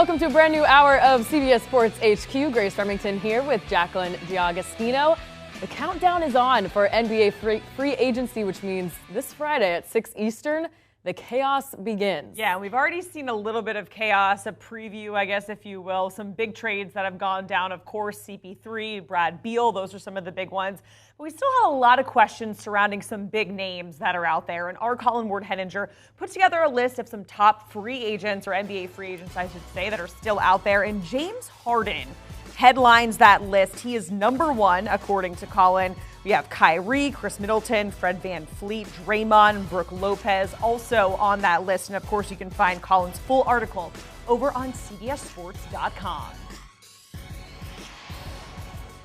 welcome to a brand new hour of CBS Sports HQ. Grace Remington here with Jacqueline D'Agostino. The countdown is on for NBA free agency, which means this Friday at 6 Eastern, the chaos begins. Yeah, and we've already seen a little bit of chaos, a preview, I guess, if you will. Some big trades that have gone down, of course, CP3, Brad Beal, those are some of the big ones. But we still have a lot of questions surrounding some big names that are out there. And our Colin Ward-Henninger put together a list of some top free agents, or NBA free agents, I should say, that are still out there. And James Harden headlines that list. He is number one, according to Colin. We have Kyrie, Chris Middleton, Fred VanVleet, Draymond, Brook Lopez also on that list. And of course, you can find Colin's full article over on CBSSports.com.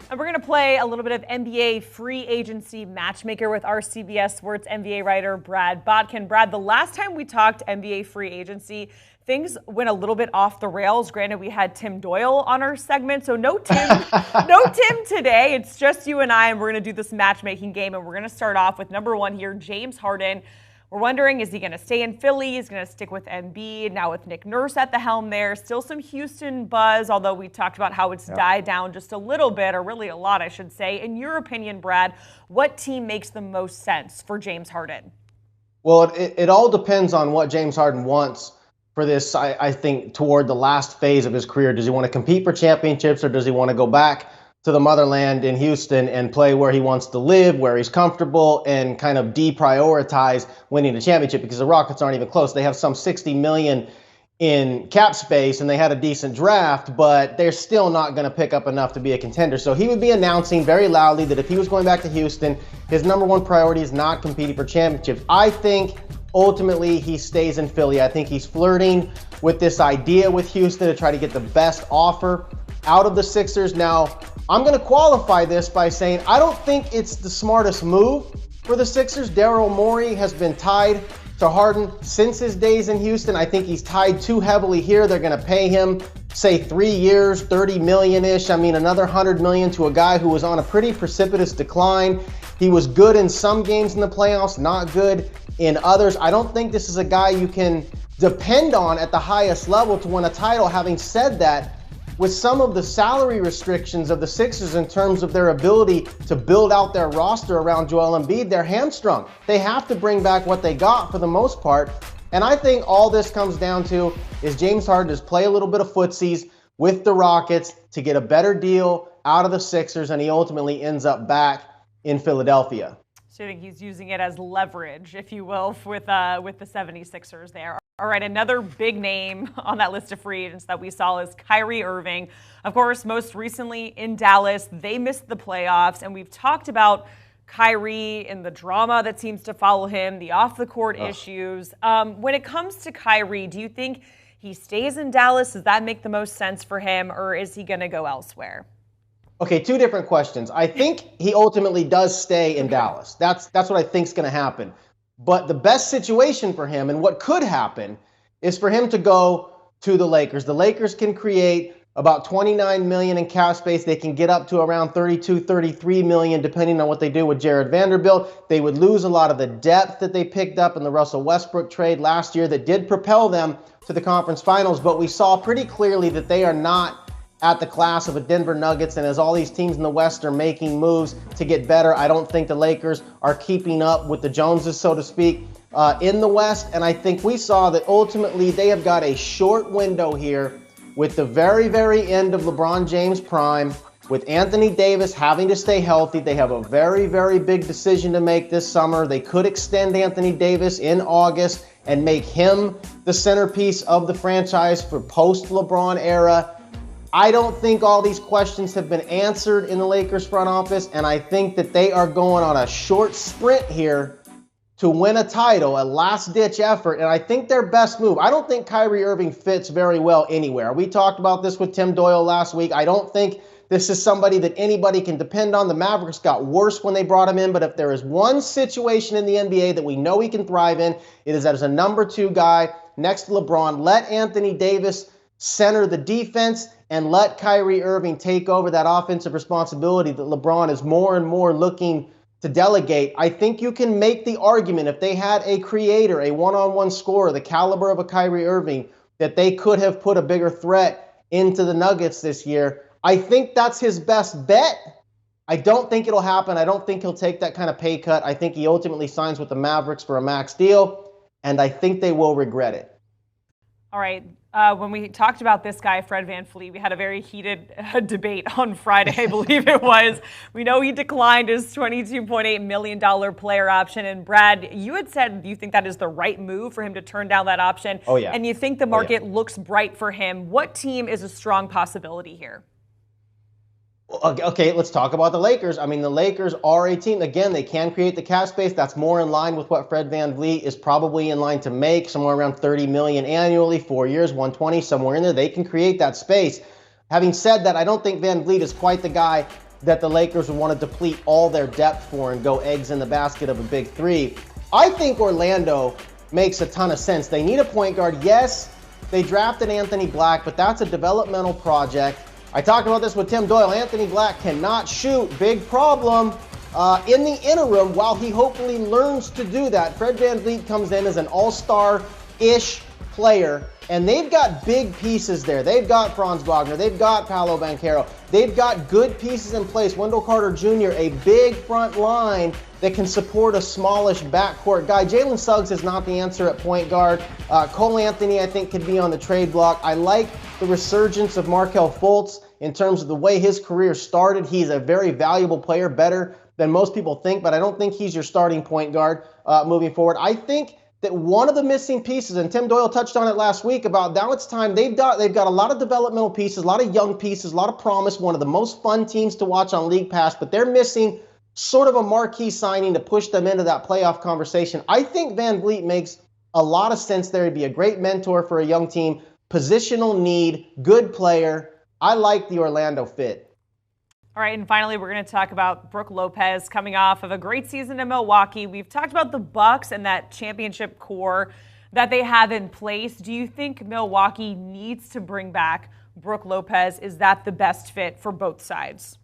And we're going to play a little bit of NBA free agency matchmaker with our CBS Sports NBA writer, Brad Botkin. Brad, the last time we talked NBA free agency, things went a little bit off the rails. Granted, we had Tim Doyle on our segment, so no Tim, no Tim today. It's just you and I, and we're going to do this matchmaking game, and we're going to start off with number one here, James Harden. We're wondering, is he going to stay in Philly? He's going to stick with Embiid. Now with Nick Nurse at the helm there, still some Houston buzz, although we talked about how it's died down just a little bit, or really a lot, I should say. In your opinion, Brad, what team makes the most sense for James Harden? Well, it all depends on what James Harden wants for this, I think, toward the last phase of his career. Does he want to compete for championships, or does he want to go back to the motherland in Houston and play where he wants to live, where he's comfortable, and kind of deprioritize winning the championship? Because the Rockets aren't even close. They have some $60 million in cap space, and they had a decent draft, but they're still not going to pick up enough to be a contender. So he would be announcing very loudly that if he was going back to Houston, his number one priority is not competing for championships. I think ultimately he stays in Philly. I think he's flirting with this idea with Houston to try to get the best offer out of the Sixers. Now, I'm going to qualify this by saying I don't think it's the smartest move for the Sixers. Daryl Morey has been tied to Harden since his days in Houston. I think he's tied too heavily here. They're going to pay him, say, 3 years, $30 million-ish. I mean, another $100 million to a guy who was on a pretty precipitous decline. He was good in some games in the playoffs, not good in others. I don't think this is a guy you can depend on at the highest level to win a title. Having said that, with some of the salary restrictions of the Sixers in terms of their ability to build out their roster around Joel Embiid, they're hamstrung. They have to bring back what they got for the most part. And I think all this comes down to is James Harden just play a little bit of footsies with the Rockets to get a better deal out of the Sixers, and he ultimately ends up back in Philadelphia. So I think he's using it as leverage, if you will, with the 76ers there. All right, another big name on that list of free agents that we saw is Kyrie Irving. Of course, most recently in Dallas, they missed the playoffs, and we've talked about Kyrie and the drama that seems to follow him, the off-the-court issues. When it comes to Kyrie, do you think he stays in Dallas? Does that make the most sense for him, or is he going to go elsewhere? Okay, two different questions. I think he ultimately does stay in Dallas. That's what I think is going to happen. But the best situation for him and what could happen is for him to go to the Lakers. The Lakers can create about $29 million in cap space. They can get up to around $32, $33 million, depending on what they do with Jared Vanderbilt. They would lose a lot of the depth that they picked up in the Russell Westbrook trade last year that did propel them to the conference finals. But we saw pretty clearly that they are not at the class of a Denver Nuggets, and as all these teams in the West are making moves to get better, I don't think the Lakers are keeping up with the Joneses, so to speak, in the West. And I think we saw that ultimately they have got a short window here with the very, very end of LeBron James' prime, with Anthony Davis having to stay healthy. They have a very, very big decision to make this summer. They could extend Anthony Davis in August and make him the centerpiece of the franchise for post-LeBron era. I don't think all these questions have been answered in the Lakers front office, and I think that they are going on a short sprint here to win a title, a last-ditch effort, and I think their best move. I don't think Kyrie Irving fits very well anywhere. We talked about this with Tim Doyle last week. I don't think this is somebody that anybody can depend on. The Mavericks got worse when they brought him in, but if there is one situation in the NBA that we know he can thrive in, it is as a number 2 guy next to LeBron. Let Anthony Davis center the defense and let Kyrie Irving take over that offensive responsibility that LeBron is more and more looking to delegate. I think you can make the argument if they had a creator, a one-on-one scorer, the caliber of a Kyrie Irving, that they could have put a bigger threat into the Nuggets this year. I think that's his best bet. I don't think it'll happen. I don't think he'll take that kind of pay cut. I think he ultimately signs with the Mavericks for a max deal, and I think they will regret it. All right. When we talked about this guy, Fred VanVleet, we had a very heated debate on Friday, I believe it was. We know he declined his $22.8 million player option. And Brad, you had said you think that is the right move for him to turn down that option. Oh, yeah. And you think the market looks bright for him. What team is a strong possibility here? Okay, let's talk about the Lakers. I mean, the Lakers are a team. Again, they can create the cap space. That's more in line with what Fred VanVleet is probably in line to make, somewhere around $30 million annually, 4 years, 120, somewhere in there. They can create that space. Having said that, I don't think VanVleet is quite the guy that the Lakers would want to deplete all their depth for and go eggs in the basket of a big three. I think Orlando makes a ton of sense. They need a point guard. Yes, they drafted Anthony Black, but that's a developmental project. I talked about this with Tim Doyle. Anthony Black cannot shoot. Big problem. In the interim, while he hopefully learns to do that, Fred VanVleet comes in as an all-star-ish player, and they've got big pieces there. They've got Franz Wagner. They've got Paolo Banchero. They've got good pieces in place. Wendell Carter Jr., a big front line that can support a smallish backcourt guy. Jalen Suggs is not the answer at point guard. Cole Anthony, I think, could be on the trade block. I like the resurgence of Markelle Fultz in terms of the way his career started. He's a very valuable player, better than most people think, but I don't think he's your starting point guard moving forward. I think that one of the missing pieces, and Tim Doyle touched on it last week, about now it's time. They've got a lot of developmental pieces, a lot of young pieces, a lot of promise, one of the most fun teams to watch on League Pass, but they're missing sort of a marquee signing to push them into that playoff conversation. I think VanVleet makes a lot of sense there. He'd be a great mentor for a young team, positional need, good player. I like the Orlando fit. All right, and finally, we're going to talk about Brook Lopez coming off of a great season in Milwaukee. We've talked about the Bucks and that championship core that they have in place. Do you think Milwaukee needs to bring back Brook Lopez? Is that the best fit for both sides?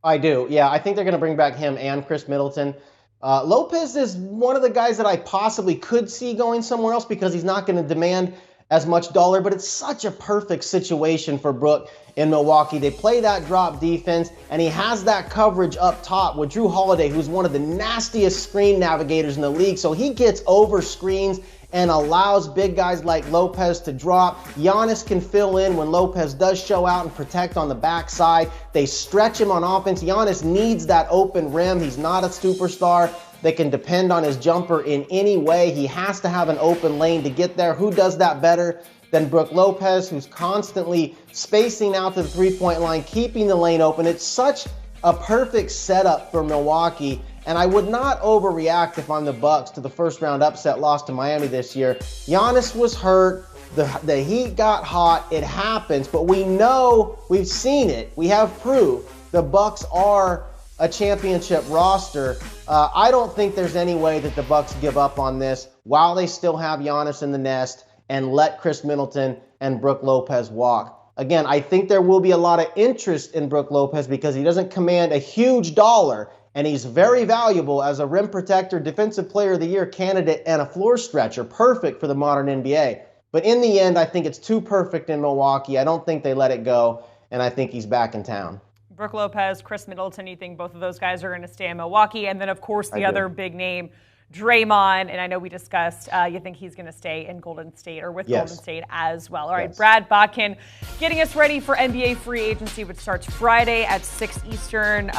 I do. Yeah, I think they're going to bring back him and Chris Middleton. Lopez is one of the guys that I possibly could see going somewhere else because he's not going to demand as much dollar, but it's such a perfect situation for Brook in Milwaukee. They play that drop defense, and he has that coverage up top with Drew Holiday, who's one of the nastiest screen navigators in the league. So he gets over screens and allows big guys like Lopez to drop. Giannis can fill in when Lopez does show out and protect on the backside. They stretch him on offense. Giannis needs that open rim. He's not a superstar that can depend on his jumper in any way. He has to have an open lane to get there. Who does that better than Brook Lopez, who's constantly spacing out to the three-point line, keeping the lane open? It's such a perfect setup for Milwaukee, and I would not overreact if I'm the Bucks to the first-round upset loss to Miami this year. Giannis was hurt. The Heat got hot. It happens, but we know, we've seen it. We have proof. The Bucks are a championship roster. I don't think there's any way that the Bucks give up on this while they still have Giannis in the nest and let Chris Middleton and Brook Lopez walk. Again, I think there will be a lot of interest in Brook Lopez because he doesn't command a huge dollar, and he's very valuable as a rim protector, defensive player of the year candidate, and a floor stretcher. Perfect for the modern NBA. But in the end, I think it's too perfect in Milwaukee. I don't think they let it go, and I think he's back in town. Brook Lopez, Chris Middleton, you think both of those guys are going to stay in Milwaukee? And then, of course, the other big name, Draymond, and I know we discussed, you think he's going to stay in Golden State or with Golden State as well. All right, Brad Botkin getting us ready for NBA free agency, which starts Friday at 6 Eastern.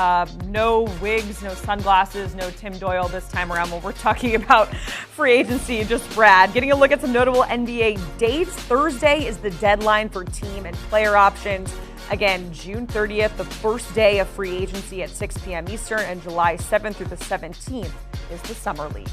No wigs, no sunglasses, no Tim Doyle this time around when we're talking about free agency, just Brad. Getting a look at some notable NBA dates. Thursday is the deadline for team and player options. Again, June 30th, the first day of free agency at 6 p.m. Eastern, and July 7th through the 17th is the Summer League.